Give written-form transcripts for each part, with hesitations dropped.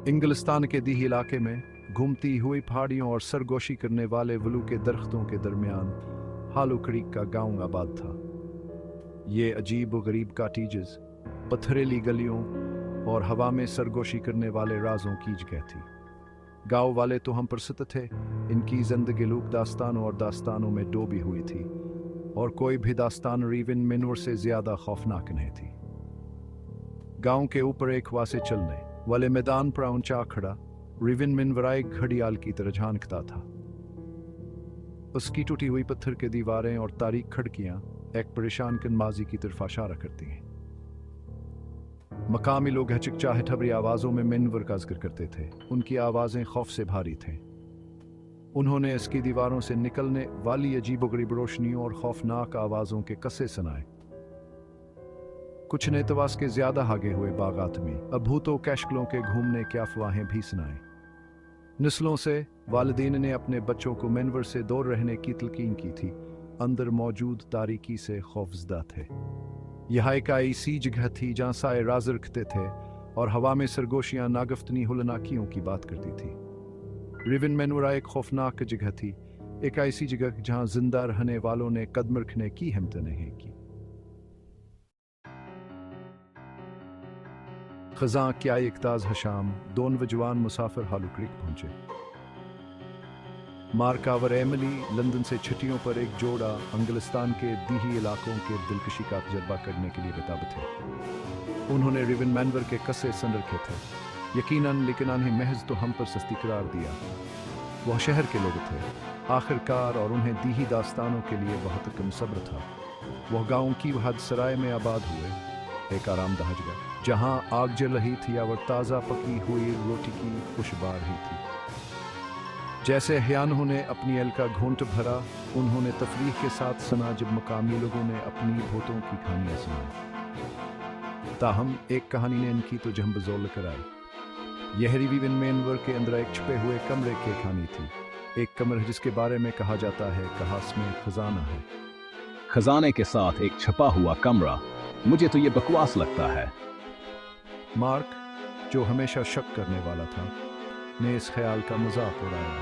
इंग्लिस्तान के दीही इलाके में घूमती हुई पहाड़ियों और सरगोशी करने वाले वलू के दरख्तों के दरमियान हालू क्रीक का गांव आबाद था। ये अजीब व गरीब काटेजेस, पथरीली गलियों और हवा में सरगोशी करने वाले राजों की जगह थी। गांव वाले तो हम प्रसिद्ध थे, इनकी जिंदगी लूक दास्तानों और दास्तानों में डूबी हुई थी, और कोई भी दास्तान रिविन मिनवर से ज्यादा खौफनाक नहीं थी। गांव के ऊपर एक वासे चलने वाले मैदान पर ऊंचा खड़ा रिविन मिनवराई घड़ियाल की तरह झांकता था। उसकी टूटी हुई पत्थर की दीवारें और तारीख खिड़कियां एक परेशान कन माजी की तरफ इशारा करती हैं। मकामी लोग हिचकिचाहट भरी आवाजों में मिनवर का जिक्र करते थे। उनकी आवाजें खौफ से भारी थे। उन्होंने इसकी दीवारों से निकलने वाली अजीबोगरीब रोशनियों और खौफनाक आवाजों के कस्से सुनाए। कुछ ने तवास के ज्यादा आगे हुए बागात में अभूतो कैशकलों के घूमने की अफवाहें भी सुनाई। नस्लों से वालिदैन ने अपने बच्चों को मिनवर से दूर रहने की तलकीन की थी, अंदर मौजूद तारीकी से खौफजदा थे। यह एक ऐसी जगह थी जहां साए राज रखते थे और हवा में सरगोशियां नागफ्तनी हुलनाकियों की बात करती थी। रिविन मिनवरा एक खौफनाक जगह थी, एक ऐसी जगह जहां जिंदा रहने वालों ने कदम रखने की हिम्मत नहीं की। खजां क्या इकताज हशाम दोन वजवान मुसाफिर हालू क्रीक पहुंचे। मार्क और एमिली लंदन से छुट्टियों पर एक जोड़ा इंग्लिस्तान के दीही इलाकों के दिलकशी का तजर्बा करने के लिए बेताब थे। उन्होंने रिविन मैनवर के कस्से सुन रखे थे, यकीनन, लेकिन उन्हें महज तो हम पर सस्ती करार दिया। वह शहर के लोग थे आखिरकार, और उन्हें दीही दास्तानों के लिए बहुत कम सब्र था। वह गांव की वहद सराय में आबाद हुए, एक आरामदाह जगह जहां आग जल रही थी और ताज़ा पकी हुई रोटी की खुशबू आ रही थी। जैसे हयानों ने अपनी एल का घूंट भरा, उन्होंने तफरीह के साथ सुना जब मकामी लोगों ने अपनी भूतों की कहानियां सुनाई। ताहम एक कहानी ने इनकी तो जहबजोल कराई। यह रिविन मेनवर के अंदर एक छुपे हुए कमरे की कहानी थी, एक कमरा जिसके बारे में कहा जाता है कहास में खजाना है। खजाने के साथ एक छपा हुआ कमरा, मुझे तो ये बकवास लगता है। मार्क, जो हमेशा शक करने वाला था, ने इस ख्याल का मजाक उड़ाया,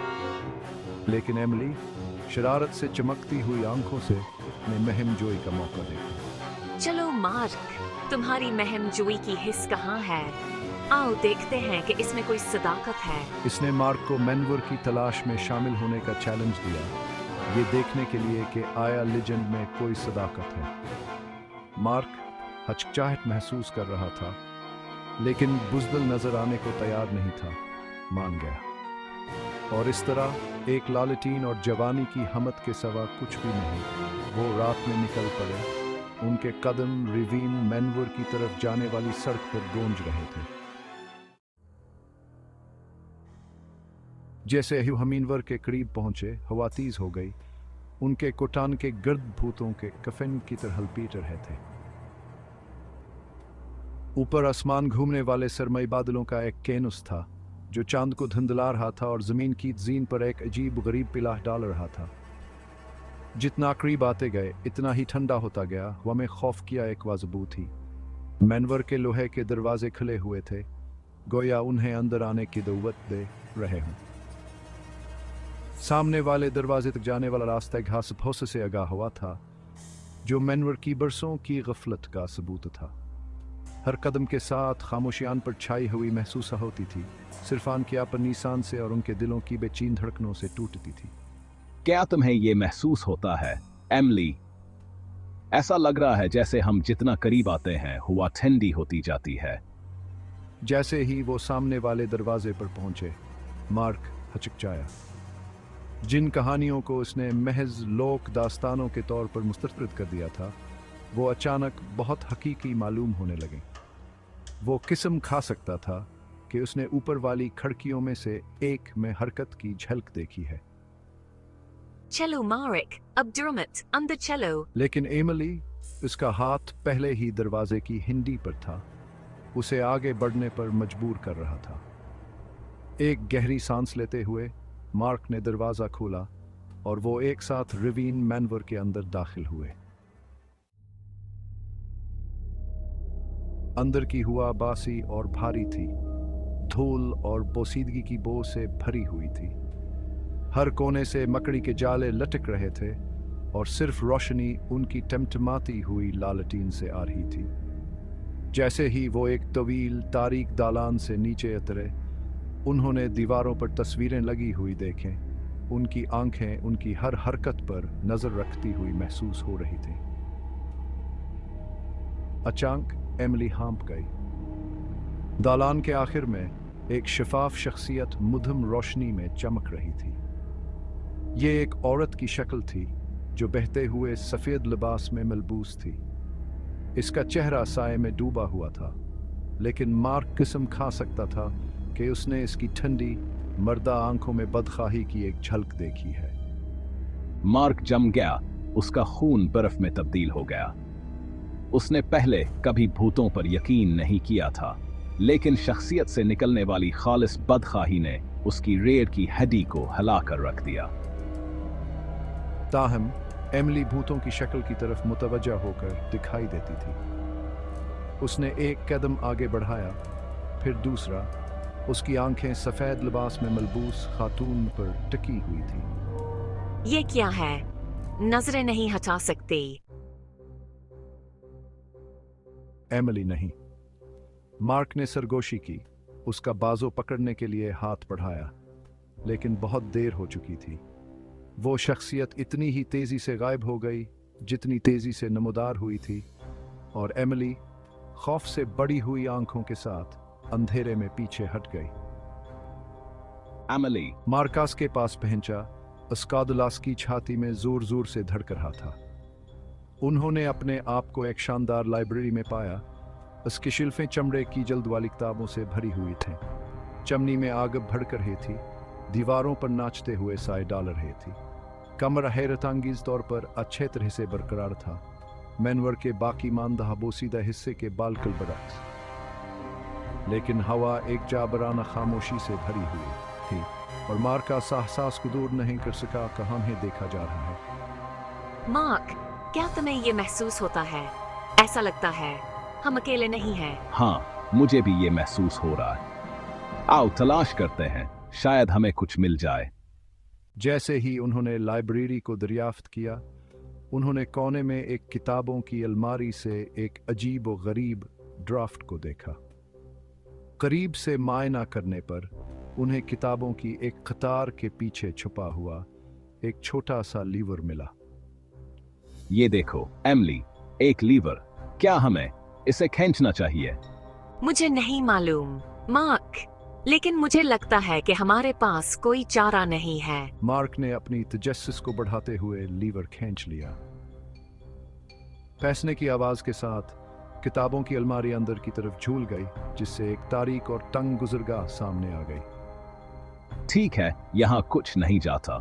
लेकिन एमिली शरारत से चमकती हुई आंखों से ने महम जोई का मौका देखा। चलो मार्क, तुम्हारी महम जोई की हिस्स कहाँ है? आओ देखते हैं कि इसमें कोई सदाकत है। इसने मार्क को मैनवर की तलाश में शामिल होने का चैलेंज दिया, ये देखने के लिए कि आया लेजेंड में कोई सदाकत है। मार्क हिचकिचाहट महसूस कर रहा था, लेकिन बुज़दिल नजर आने को तैयार नहीं था। मान गया, और इस तरह एक लालटीन और जवानी की हमत के सिवा कुछ भी नहीं, वो रात में निकल पड़े। उनके कदम रिवीन मैनवर की तरफ जाने वाली सड़क पर गूंज रहे थे। जैसे ही हमीनवर के करीब पहुंचे, हवा तेज हो गई। उनके कोटान के गर्द भूतों के कफन की तरह हलपीट रहे थे। ऊपर आसमान घूमने वाले सरमई बादलों का एक कैनुस था जो चांद को धुंधला रहा था और जमीन की जीन पर एक अजीब गरीब पिलाह डाल रहा था। जितना करीब आते गए इतना ही ठंडा होता गया। हवा में खौफ किया एक वाजबू थी। मैनवर के लोहे के दरवाजे खुले हुए थे, गोया उन्हें अंदर आने की दावत दे रहे हों। सामने वाले दरवाजे तक जाने वाला रास्ता घास फूस से आगा हुआ था, जो मैनवर की बरसों की गफलत का सबूत था। हर कदम के साथ खामोशियान पर छाई हुई महसूस होती थी, सिर्फ आन की पर निशान से और उनके दिलों की बेचैन धड़कनों से टूटती थी। क्या तुम्हें ये महसूस होता है एमिली? ऐसा लग रहा है जैसे हम जितना करीब आते हैं हवा ठंडी होती जाती है। जैसे ही वो सामने वाले दरवाजे पर पहुंचे, मार्क हिचकिचाया। जिन कहानियों को उसने महज लोक दास्तानों के तौर पर मुस्तरद कर दिया था, वो अचानक बहुत हकीकी मालूम होने लगे। वो किस्म खा सकता था कि उसने ऊपर वाली खिड़कियों में से एक में हरकत की झलक देखी है। चलो मार्क, अब डरमट, अंदर चलो। लेकिन एमिली, उसका हाथ पहले ही दरवाजे की हिंडी पर था, उसे आगे बढ़ने पर मजबूर कर रहा था। एक गहरी सांस लेते हुए मार्क ने दरवाजा खोला और वो एक साथ रिवीन मैनवर के अंदर दाखिल हुए। अंदर की हुआ बासी और भारी थी। धूल और बोसीदगी की बो से भरी हुई थी। हर कोने से मकड़ी के जाले लटक रहे थे और सिर्फ रोशनी उनकी टिमटिमाती हुई लालटीन से आ रही थी। जैसे ही वो एक तवील तारीक दालान से नीचे उतरे, उन्होंने दीवारों पर तस्वीरें लगी हुई देखें। उनकी आंखें उनकी हर हरकत पर नजर रखती हुई महसूस हो रही थी। अचानक एमिली हाँप गई। दालान के आखिर में एक शफाफ शख्सियत मुधम रोशनी में चमक रही थी। ये एक औरत की शक्ल थी जो बहते हुए सफेद लिबास में मलबूस थी। इसका चेहरा साए में डूबा हुआ था, लेकिन मार्क किस्म खा सकता था कि उसने इसकी ठंडी मर्दा आंखों में बदखाही की एक झलक देखी है। मार्क जम गया, उसका खून बर्फ में तब्दील हो गया। उसने पहले कभी भूतों पर यकीन नहीं किया था, लेकिन शख्सियत से निकलने वाली खालिस बदखाही ने उसकी रीढ़ की हड्डी को हिलाकर रख दिया। ताहम एमिली भूतों की शक्ल की तरफ मुतवज्जा होकर दिखाई देती थी। उसने एक कदम आगे बढ़ाया, फिर दूसरा। उसकी आंखें सफेद लिबास में मलबूस खातून पर टिकी हुई थी। ये क्या है? नजरें नहीं हटा सकती। एमिली नहीं। मार्क ने सरगोशी की, उसका बाजू पकड़ने के लिए हाथ बढ़ाया, लेकिन बहुत देर हो चुकी थी। वो शख्सियत इतनी ही तेजी से गायब हो गई जितनी तेजी से नमूदार हुई थी, और एमिली खौफ से बड़ी हुई आंखों के साथ अंधेरे में पीछे हट गई। एमिली मार्कस के पहुंचा पहुंचा, अस्कादुलास की छाती में जोर जोर से धड़क रहा था। उन्होंने अपने आप को एक शानदार लाइब्रेरी में पाया। उसकी शिल्फें चमड़े की जल्द वाली किताबों से भरी हुई थीं। चमनी में आग भड़क रही थी, दीवारों पर नाचते हुए साए डाल रहे थी। कमरा हैरतअंगेज तौर पर अच्छे तरह से बरकरार था, मैनवर के बाकी मानदहा बोसीदा हिस्से के बालकल बरक्स। लेकिन हवा एक जाबराना खामोशी से भरी हुई थी, और मार्क का साहसास को दूर नहीं कर सका कि हमें देखा जा रहा है। मार्क, क्या तुम्हें ये महसूस होता है? ऐसा लगता है हम अकेले नहीं हैं। हाँ, मुझे भी ये महसूस हो रहा है। आओ तलाश करते हैं, शायद हमें कुछ मिल जाए। जैसे ही उन्होंने लाइब्रेरी को दरियाफ्त किया, उन्होंने कोने में एक किताबों की अलमारी से एक अजीब और गरीब ड्राफ्ट को देखा। करीब से मायना करने पर उन्हें किताबों की एक कतार के पीछे छुपा हुआ एक छोटा सा लीवर मिला। ये देखो एमिली, एक लीवर। क्या हमें इसे खींचना चाहिए? मुझे नहीं मालूम मार्क, लेकिन मुझे लगता है कि हमारे पास कोई चारा नहीं है। मार्क ने अपनी तजस्सुस को बढ़ाते हुए लीवर खींच लिया। पैसने की आवाज के साथ किताबों की अलमारी अंदर की तरफ झूल गई, जिससे एक तारीक और तंग गुजरगाह सामने आ गई। ठीक है, यहाँ कुछ नहीं जाता।